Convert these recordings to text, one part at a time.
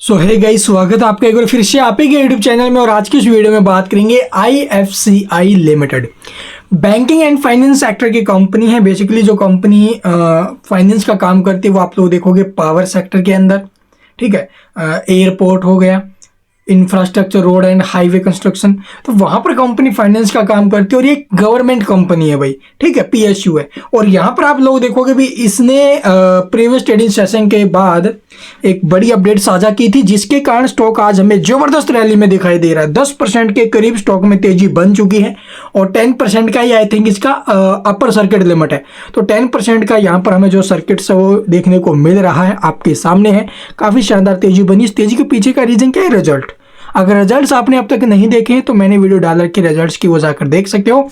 सो है गाइस, स्वागत है आपका एक बार फिर से आप ही के यूट्यूब चैनल में। और आज की इस वीडियो में बात करेंगे IFCI limited, banking and finance sector की कंपनी है। बेसिकली जो कंपनी फाइनेंस का काम करती है वो आप लोग देखोगे पावर सेक्टर के अंदर, ठीक है। एयरपोर्ट हो गया, infrastructure, road and highway construction, तो वहां पर कंपनी फाइनेंस का काम करती है। और ये गवर्नमेंट कंपनी है भाई, ठीक है, PSU है। और यहाँ पर आप लोग देखोगे भी इसने प्रीवियस ट्रेडिंग सेशन के बाद एक बड़ी अपडेट साझा की थी, जिसके कारण स्टॉक आज हमें जबरदस्त रैली में दिखाई दे रहा है। 10% के करीब स्टॉक में तेजी बन चुकी है और 10% का ही आई थिंक इसका अपर सर्किट लिमिट है। तो 10% का यहाँ पर हमें जो सर्किट है वो देखने को मिल रहा है, आपके सामने है। काफी शानदार तेजी बनी। इस तेजी के पीछे का रीजन क्या है? रिजल्ट। अगर रिजल्ट्स आपने अब तक नहीं देखे हैं तो मैंने वीडियो डाल रखी है, रिजल्ट्स की वो जाकर देख सकते हो,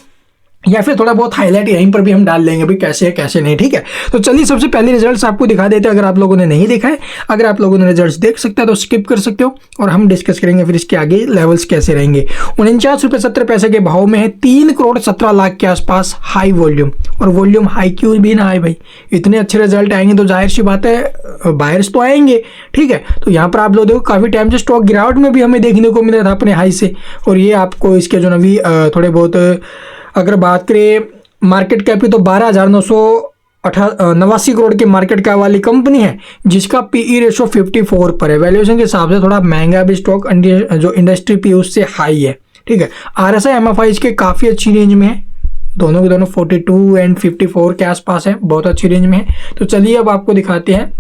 या फिर थोड़ा बहुत हाईलाइट यहीं पर भी हम डाल लेंगे भी कैसे है कैसे नहीं, ठीक है। तो चलिए सबसे पहले रिजल्ट्स आपको दिखा देते हैं, अगर आप लोगों ने नहीं देखा है। अगर आप लोगों ने रिजल्ट्स देख सकते हैं तो स्किप कर सकते हो और हम डिस्कस करेंगे फिर इसके आगे लेवल्स कैसे रहेंगे। 49.70 के भाव में है, 3,17,00,000 के आसपास हाई वॉल्यूम। और वॉल्यूम हाई क्यों भी ना आए भाई, इतने अच्छे रिजल्ट आएंगे तो जाहिर सी बात है बायर्स तो आएंगे, ठीक है। तो यहाँ पर आप लोग देखो काफी टाइम से स्टॉक गिरावट में भी हमें देखने को मिला था अपने हाई से। और ये आपको इसके जो नवी थोड़े बहुत अगर बात करें मार्केट कैप की तो 12,989 करोड़ की मार्केट कैप वाली कंपनी है, जिसका PE रेशो 54 पर है। वैल्यूएशन के हिसाब से थोड़ा महंगा भी स्टॉक, जो इंडस्ट्री PE उससे हाई है, ठीक है। RSI MFI इसके काफ़ी अच्छी रेंज में है, दोनों के दोनों 42 एंड 54 के आसपास है, बहुत अच्छी रेंज में है। तो चलिए अब आपको दिखाते हैं।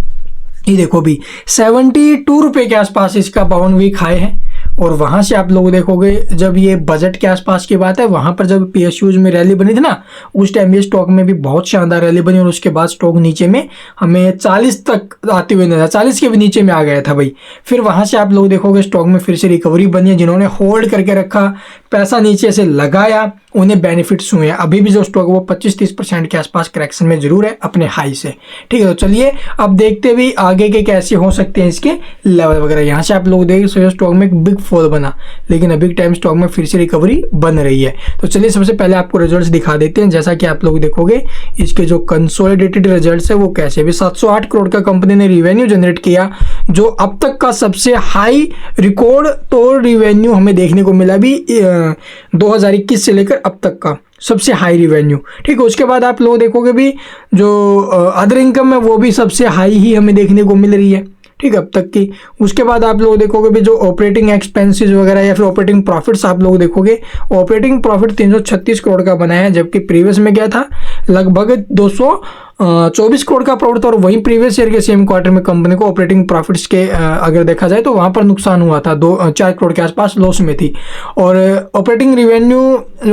ये देखो भी 72 रुपये के आसपास इसका 52 वीक हाई है। और वहां से आप लोग देखोगे जब ये बजट के आसपास की बात है, वहां पर जब PSUs में रैली बनी थी ना, उस टाइम ये स्टॉक में भी बहुत शानदार रैली बनी। और उसके बाद स्टॉक नीचे में हमें 40 तक आते हुए नजर, 40 के भी नीचे में आ गया था भाई। फिर वहां से आप लोग देखोगे स्टॉक में फिर से रिकवरी बनी है। जिन्होंने होल्ड करके रखा, पैसा नीचे से लगाया, उन्हें बेनिफिट्स हुए हैं। अभी भी जो स्टॉक है वो 25-30% के आसपास करेक्शन में जरूर है अपने हाई से, ठीक है। तो चलिए अब देखते भी आगे के कैसे हो सकते हैं इसके लेवल वगैरह। यहाँ से आप लोग देख स्टॉक में एक बिग फॉल बना, लेकिन अभी टाइम स्टॉक में फिर से रिकवरी बन रही है। तो चलिए सबसे पहले आपको रिजल्ट्स दिखा देते हैं। जैसा कि आप लोग देखोगे इसके जो कंसोलिडेटेड रिजल्ट्स है वो कैसे भी 708 करोड़ का कंपनी ने रिवेन्यू जनरेट किया, जो अब तक का सबसे हाई रिकॉर्ड तोड़ रिवेन्यू हमें देखने को मिला भी 2021 से लेकर अब तक का सबसे हाई रिवेन्यू, ठीक है। उसके बाद आप लोग देखोगे भी जो अदर इनकम है वो भी सबसे हाई ही हमें देखने को मिल रही है, ठीक है, अब तक की। उसके बाद आप लोग देखोगे भी जो ऑपरेटिंग एक्सपेंसेस वगैरह या फिर ऑपरेटिंग प्रॉफिट्स आप लोग देखोगे, ऑपरेटिंग प्रॉफिट 336 करोड़ का बनाया है, जबकि प्रीवियस में क्या था लगभग 224 करोड़ का प्रॉफिट था। और वहीं प्रीवियस ईयर के सेम क्वार्टर में कंपनी को ऑपरेटिंग प्रॉफिट्स के अगर देखा जाए तो वहां पर नुकसान हुआ था, 4 करोड़ के आसपास लॉस में थी। और operating revenue,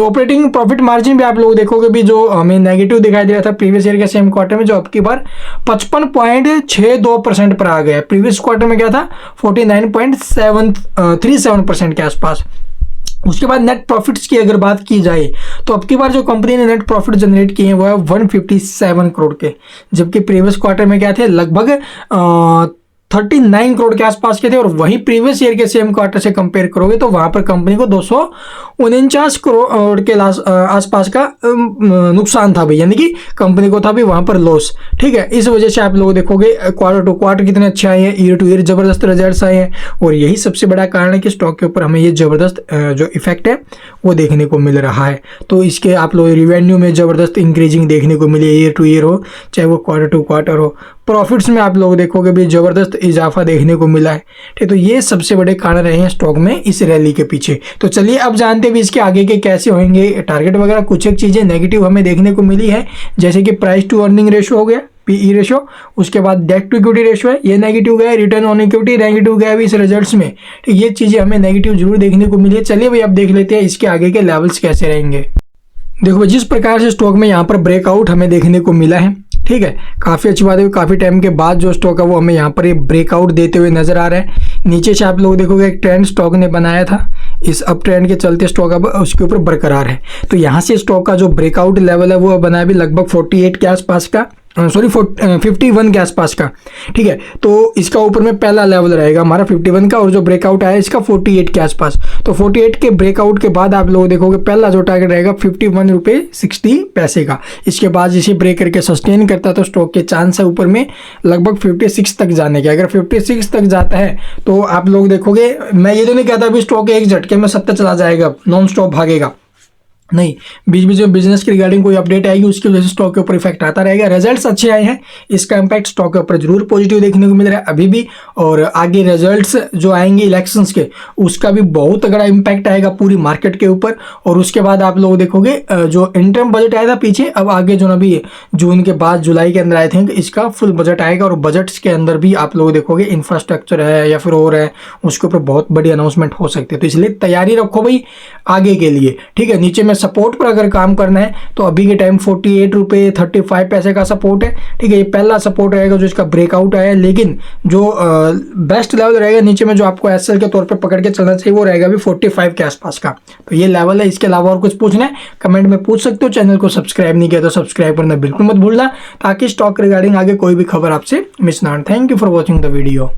operating profit margin भी आप लोग देखोगे भी जो हमें नेगेटिव दिखाई दे रहा था प्रीवियस ईयर के सेम क्वार्टर में, जो अब की बार 55.62% पर आ गया। प्रीवियस क्वार्टर में क्या था 49.37% के आसपास। उसके बाद नेट प्रॉफिट्स की अगर बात की जाए तो अब की बार जो कंपनी ने नेट प्रॉफिट जनरेट किए हैं वो है 157 करोड़ के, जबकि प्रीवियस क्वार्टर में क्या थे लगभग 39 करोड़ के आसपास के थे। और वहीं प्रीवियस ईयर के सेम क्वार्टर से कंपेयर करोगे तो वहां पर कंपनी को 249 करोड़ के आसपास का नुकसान था भाई, यानी कि कंपनी को था भी वहां पर लॉस, ठीक है। इस वजह से आप लोग देखोगे क्वार्टर टू क्वार्टर कितने अच्छे आए हैं, ईयर टू ईयर जबरदस्त रिजल्ट्स आए हैं। और यही सबसे बड़ा कारण है कि स्टॉक के ऊपर हमें ये जबरदस्त जो इफेक्ट है वो देखने को मिल रहा है। तो इसके आप लोग रिवेन्यू में जबरदस्त इंक्रीजिंग देखने को मिली है, ईयर टू ईयर हो चाहे वो क्वार्टर टू क्वार्टर हो। प्रॉफिट्स में आप लोग देखोगे भी जबरदस्त इजाफा देखने को मिला है, ठीक। तो ये सबसे बड़े कारण रहे हैं स्टॉक में इस रैली के पीछे। तो चलिए अब जानते भी इसके आगे के कैसे होंगे टारगेट वगैरह। कुछ एक चीजें नेगेटिव हमें देखने को मिली है, जैसे कि प्राइस टू अर्निंग रेशो हो गया, PE रेशो। उसके बाद डेट टू इक्विटी रेशो है, ये नेगेटिव गया। रिटर्न ऑन इक्विटी नेगेटिव गया भी इस रिजल्ट्स में, ठीक। ये चीजें हमें नेगेटिव जरूर देखने को मिली है। चलिए भाई अब देख लेते हैं इसके आगे के लेवल्स कैसे रहेंगे। देखो जिस प्रकार से स्टॉक में यहाँ पर ब्रेकआउट हमें देखने को मिला है, ठीक है, काफ़ी अच्छी बात है। काफ़ी टाइम के बाद जो स्टॉक है वो हमें यहाँ पर ये ब्रेकआउट देते हुए नजर आ रहा है। नीचे से आप लोग देखोगे एक ट्रेंड स्टॉक ने बनाया था, इस अप ट्रेंड के चलते स्टॉक अब उसके ऊपर बरकरार है। तो यहाँ से स्टॉक का जो ब्रेकआउट लेवल है वो बनाया भी लगभग 48 के आसपास का, सॉरी 51 के आसपास का, ठीक है। तो इसका ऊपर में पहला लेवल रहेगा हमारा 51 का, और जो ब्रेकआउट आया इसका 48 के आसपास। तो 48 के ब्रेकआउट के बाद आप लोग देखोगे पहला जो टारगेट रहेगा 51 रुपये 60 पैसे का। इसके बाद इसे ब्रेक करके सस्टेन करता है तो स्टॉक के चांस है ऊपर में लगभग 56 तक जाने के। अगर 56 तक जाता है तो आप लोग देखोगे, मैं ये तो नहीं कहता अभी स्टॉक एक झटके में 70 चला जाएगा, नॉन स्टॉप भागेगा, नहीं, बीच बीच में बिजनेस के रिगार्डिंग कोई अपडेट आएगी उसकी वजह से स्टॉक के ऊपर इफेक्ट आता रहेगा। रिजल्ट्स अच्छे आए हैं, इसका इम्पैक्ट स्टॉक के ऊपर जरूर पॉजिटिव देखने को मिल रहा है अभी भी, और आगे रिजल्ट्स जो आएंगे इलेक्शंस के उसका भी बहुत तगड़ा इम्पैक्ट आएगा पूरी मार्केट के ऊपर। और उसके बाद आप लोग देखोगे जो इंटरम बजट आया था पीछे, अब आगे जो अभी जून के बाद जुलाई के अंदर आई थिंक इसका फुल बजट आएगा, और बजट्स के अंदर भी आप लोग देखोगे इंफ्रास्ट्रक्चर है या फिर और है उसके ऊपर बहुत बड़ी अनाउंसमेंट हो सकती है। तो इसलिए तैयारी रखो भाई आगे के लिए, ठीक है। नीचे में सपोर्ट पर अगर काम करना है तो अभी के टाइम 48 रुपये 35 पैसे का सपोर्ट है, ठीक है। ये पहला सपोर्ट रहेगा जो इसका ब्रेकआउट आया है, लेकिन जो बेस्ट लेवल रहेगा नीचे में जो आपको एसएल के तौर पे पकड़ के चलना चाहिए वो रहेगा भी 45 के आसपास का। तो ये लेवल है। इसके अलावा और कुछ पूछना है कमेंट में पूछ सकते हो। चैनल को सब्सक्राइब नहीं किया तो सब्सक्राइब करना बिल्कुल मत भूलना, ताकि स्टॉक रिगार्डिंग आगे कोई भी खबर आपसे मिस ना हो। Thank you for watching the video.